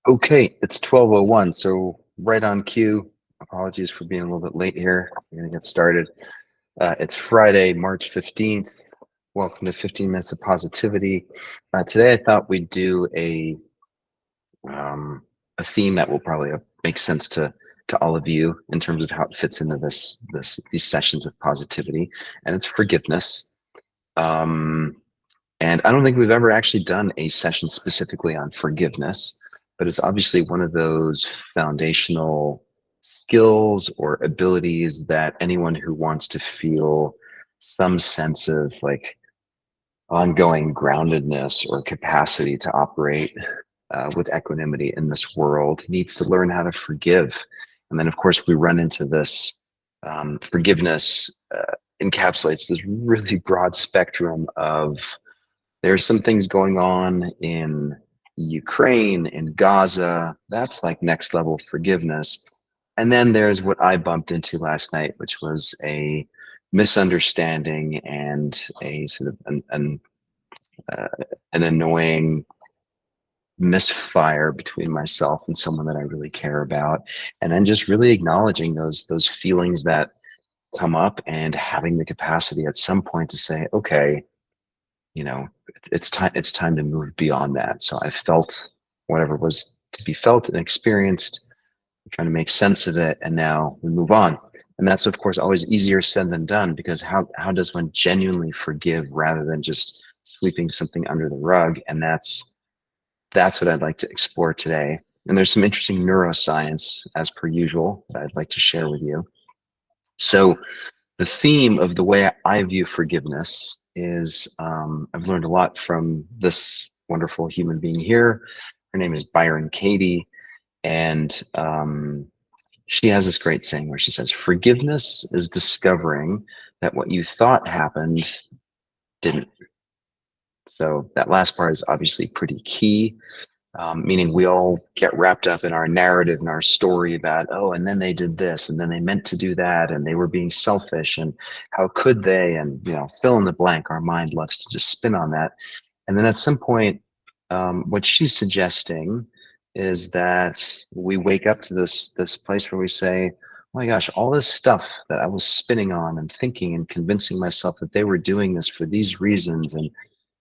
Okay, it's 12:01, so right on cue. Apologies for being a little bit late here. We're gonna get started. It's Friday, March 15th. Welcome to 15 Minutes of Positivity. Today I thought we'd do um, a theme that will probably make sense to all of you in terms of how it fits into these sessions of positivity, and it's forgiveness. Um, and I don't think we've ever actually done a session specifically on forgiveness, but it's obviously one of those foundational skills or abilities that anyone who wants to feel some sense of like ongoing groundedness or capacity to operate with equanimity in this world needs to learn how to forgive. And then, of course, we run into this forgiveness encapsulates this really broad spectrum of there's some things going on in Ukraine, in Gaza. That's like next level forgiveness. And then there's what I bumped into last night, which was a misunderstanding and a sort of uh, an annoying misfire between myself and someone that I really care about. And then just really acknowledging those feelings that come up and having the capacity at some point to say, okay, you know, it's time to move beyond that. So I felt whatever was to be felt and experienced, trying to make sense of it, and now we move on. And that's of course always easier said than done, because how does one genuinely forgive rather than just sweeping something under the rug? And that's what I'd like to explore today. And there's some interesting neuroscience, as per usual, that I'd like to share with you. So the theme of the way I view forgiveness is I've learned a lot from this wonderful human being here. Her name is Byron Katie. And she has this great saying where she says, forgiveness is discovering that what you thought happened didn't. So that last part is obviously pretty key. Meaning we all get wrapped up in our narrative and our story about, oh, and then they did this, and then they meant to do that, and they were being selfish, and how could they, and fill in the blank. Our mind loves to just spin on that, and then at some point, what she's suggesting is that we wake up to this place where we say, oh my gosh, all this stuff that I was spinning on and thinking and convincing myself that they were doing this for these reasons, and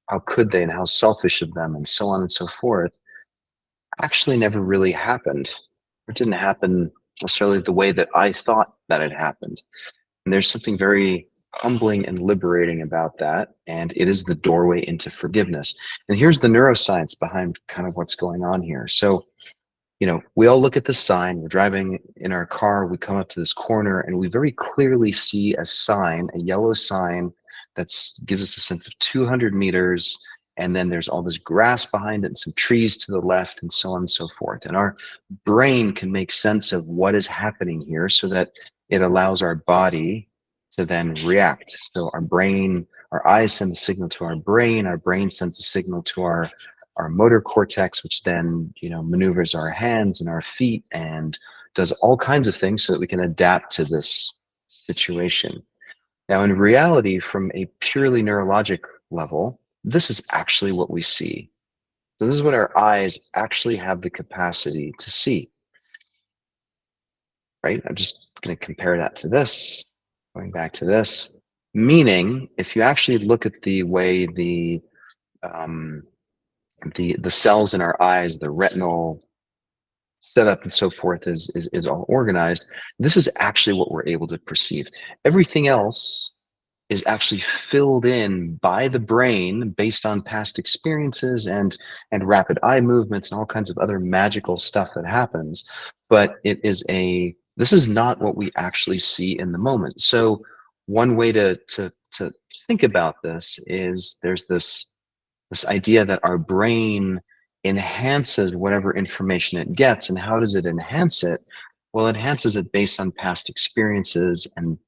how could they, and how selfish of them, and so on and so forth, actually never really happened. It didn't happen necessarily the way that I thought that it happened. And there's something very humbling and liberating about that. And it is the doorway into forgiveness. And here's the neuroscience behind kind of what's going on here. So, we all look at the sign, we're driving in our car, we come up to this corner, and we very clearly see a sign, a yellow sign that gives us a sense of 200 meters, and then there's all this grass behind it and some trees to the left, and so on and so forth. And our brain can make sense of what is happening here so that it allows our body to then react. So our eyes send a signal to our brain sends a signal to our motor cortex, which then maneuvers our hands and our feet and does all kinds of things so that we can adapt to this situation. Now, in reality, from a purely neurologic level, this is actually what we see. So this is what our eyes actually have the capacity to see, right? I'm just going to compare that to this, going back to this, meaning if you actually look at the way um, the cells in our eyes, the retinal setup and so forth is all organized, this is actually what we're able to perceive. Everything else is actually filled in by the brain based on past experiences and rapid eye movements and all kinds of other magical stuff that happens. But this is not what we actually see in the moment. So one way to think about this is there's this idea that our brain enhances whatever information it gets. And how does it enhance it? Well, it enhances it based on past experiences and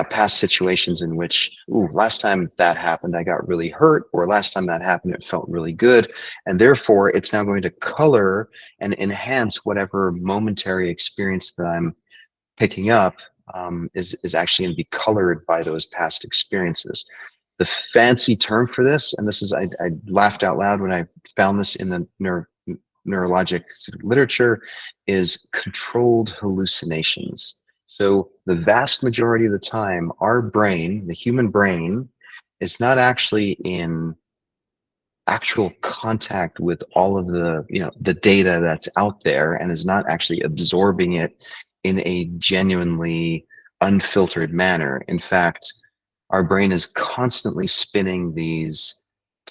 past situations in which, ooh, last time that happened, I got really hurt, or last time that happened, it felt really good. And therefore, it's now going to color and enhance whatever momentary experience that I'm picking up is actually going to be colored by those past experiences. the fancy term for this, and this is, I laughed out loud when I found this in the neurologic literature, is controlled hallucinations. So the vast majority of the time, our brain, the human brain, is not actually in actual contact with all of the, the data that's out there, and is not actually absorbing it in a genuinely unfiltered manner. In fact, our brain is constantly spinning these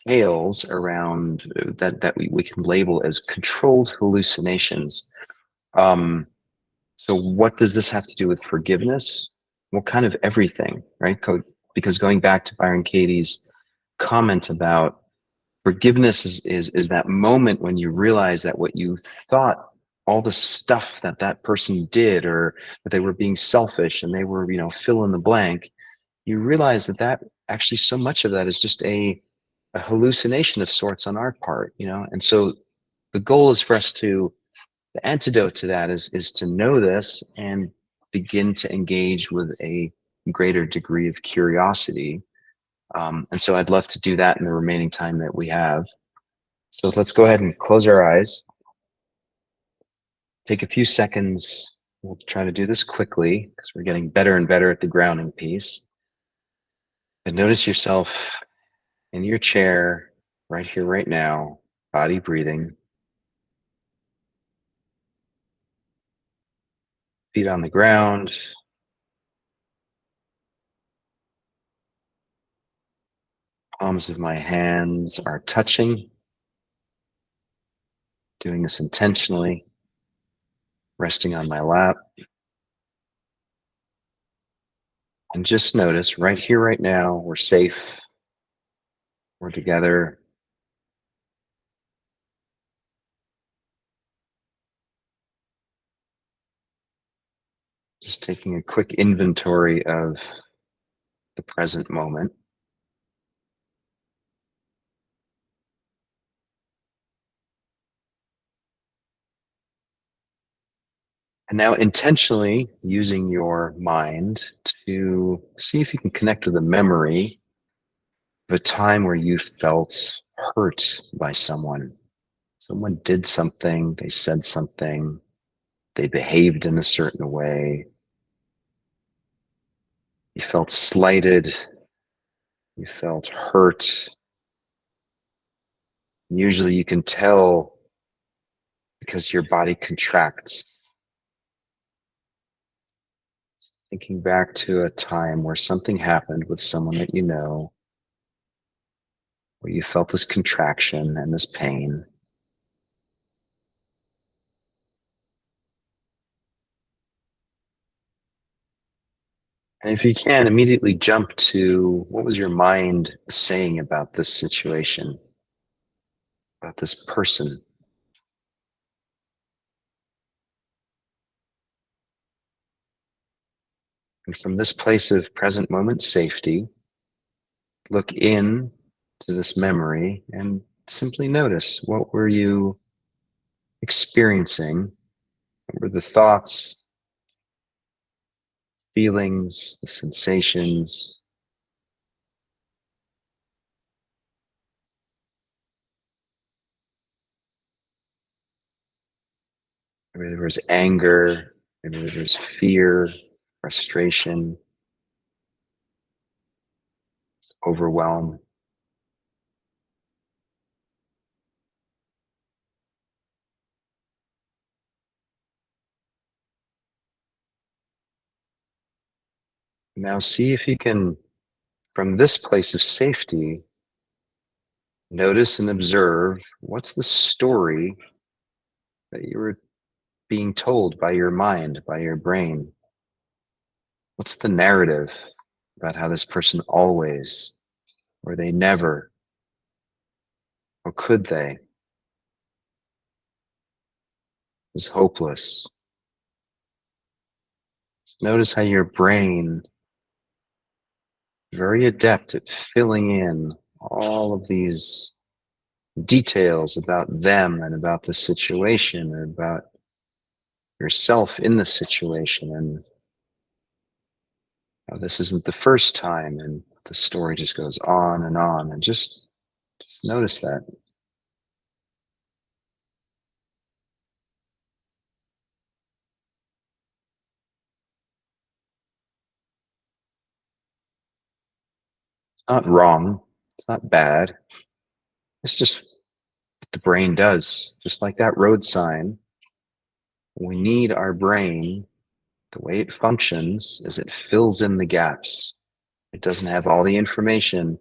tales around that we can label as controlled hallucinations. So what does this have to do with forgiveness? Well, kind of everything, right? Because going back to Byron Katie's comment about forgiveness is that moment when you realize that what you thought, all the stuff that that person did, or that they were being selfish and they were, fill in the blank, you realize that actually so much of that is just a hallucination of sorts on our part, and so the goal is for us to, the antidote to that is to know this and begin to engage with a greater degree of curiosity. And so I'd love to do that in the remaining time that we have. So let's go ahead and close our eyes. Take a few seconds. We'll try to do this quickly because we're getting better and better at the grounding piece. And notice yourself in your chair, right here, right now, body breathing, feet on the ground, palms of my hands are touching, doing this intentionally, resting on my lap. And just notice right here, right now, we're safe, we're together. Just taking a quick inventory of the present moment. And now intentionally using your mind to see if you can connect with a memory of a time where you felt hurt by someone. Someone did something, they said something, they behaved in a certain way. You felt slighted, you felt hurt. Usually you can tell because your body contracts. Thinking back to a time where something happened with someone that you know, where you felt this contraction and this pain. And if you can, immediately jump to what was your mind saying about this situation, about this person. And from this place of present moment safety, look in to this memory and simply notice, what were you experiencing? What were the thoughts, feelings, the sensations? Maybe there was anger, maybe there was fear, frustration, overwhelm. Now see if you can, from this place of safety, notice and observe what's the story that you were being told by your mind, by your brain. What's the narrative about how this person always, or they never, or could they, is hopeless. Notice how your brain, very adept at filling in all of these details about them and about the situation, or about yourself in the situation, and how this isn't the first time, and the story just goes on and on, and just notice that. It's not wrong. It's not bad. It's just what the brain does. Just like that road sign, we need our brain, the way it functions is it fills in the gaps. It doesn't have all the information,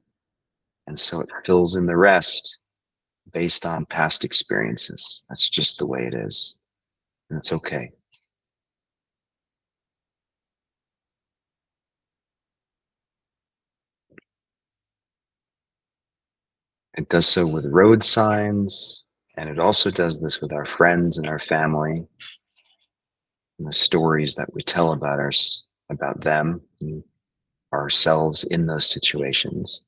and so it fills in the rest based on past experiences. That's just the way it is. And it's okay. It does so with road signs, and it also does this with our friends and our family and the stories that we tell about them and ourselves in those situations.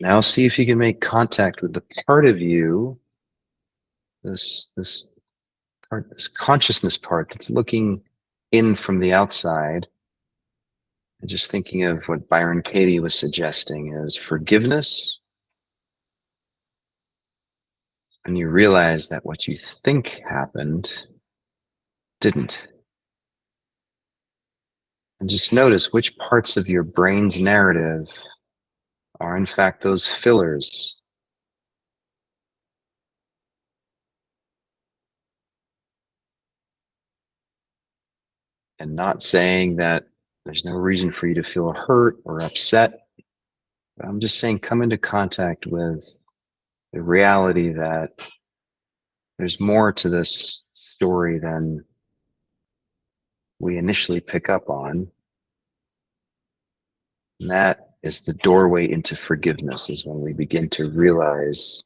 Now see if you can make contact with the part of you, this part, this consciousness part that's looking in from the outside. And just thinking of what Byron Katie was suggesting is forgiveness. And you realize that what you think happened didn't. And just notice which parts of your brain's narrative are, in fact, those fillers. And not saying that there's no reason for you to feel hurt or upset. But I'm just saying come into contact with the reality that there's more to this story than we initially pick up on. And that is the doorway into forgiveness, is when we begin to realize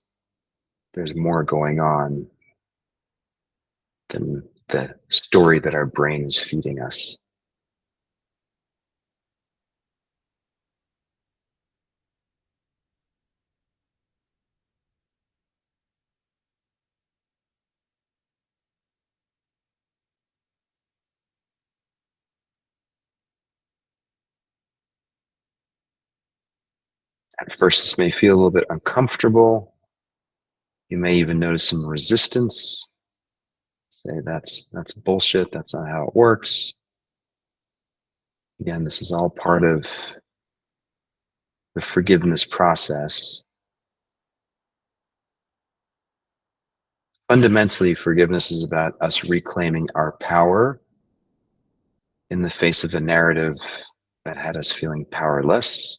there's more going on than the story that our brain is feeding us. At first, this may feel a little bit uncomfortable. You may even notice some resistance. Say that's bullshit. That's not how it works. Again, this is all part of the forgiveness process. Fundamentally, forgiveness is about us reclaiming our power in the face of a narrative that had us feeling powerless.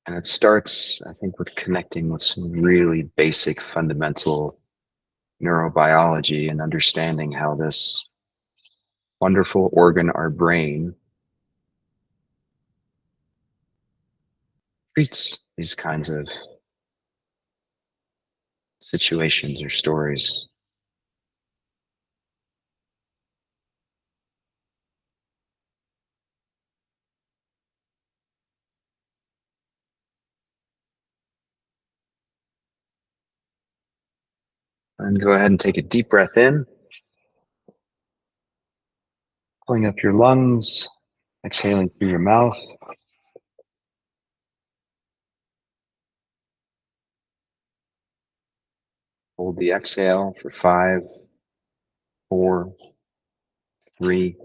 And it starts, I think, with connecting with some really basic fundamental neurobiology and understanding how this wonderful organ, our brain, treats these kinds of situations or stories. And go ahead and take a deep breath in, pulling up your lungs, exhaling through your mouth. Hold the exhale for 5, 4, 3,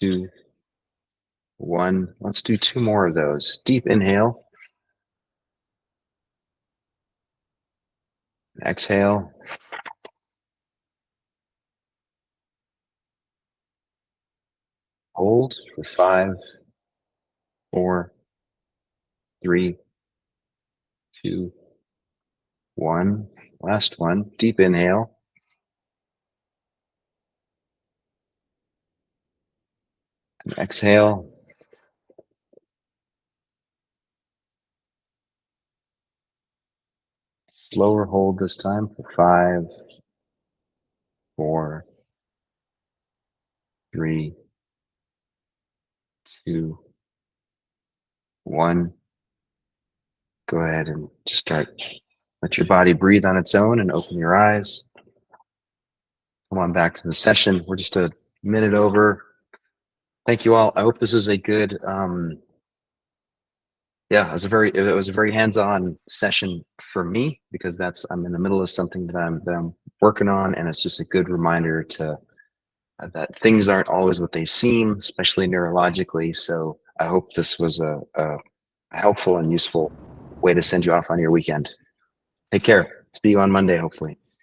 2, 1. Let's do 2 more of those. Deep inhale, exhale. Hold for 5, 4, 3, 2, 1. Last one. Deep inhale. And exhale. Slower hold this time for 5, 4, 3, 2, 1. go ahead and just start. Let your body breathe on its own and open your eyes. Come on back to the session. We're just a minute over. Thank you all. I hope this was a good, yeah, it was a very hands-on session for me, because I'm in the middle of something that I'm working on, and it's just a good reminder to that things aren't always what they seem, especially neurologically. So I hope this was a helpful and useful way to send you off on your weekend. Take care. See you on Monday, hopefully.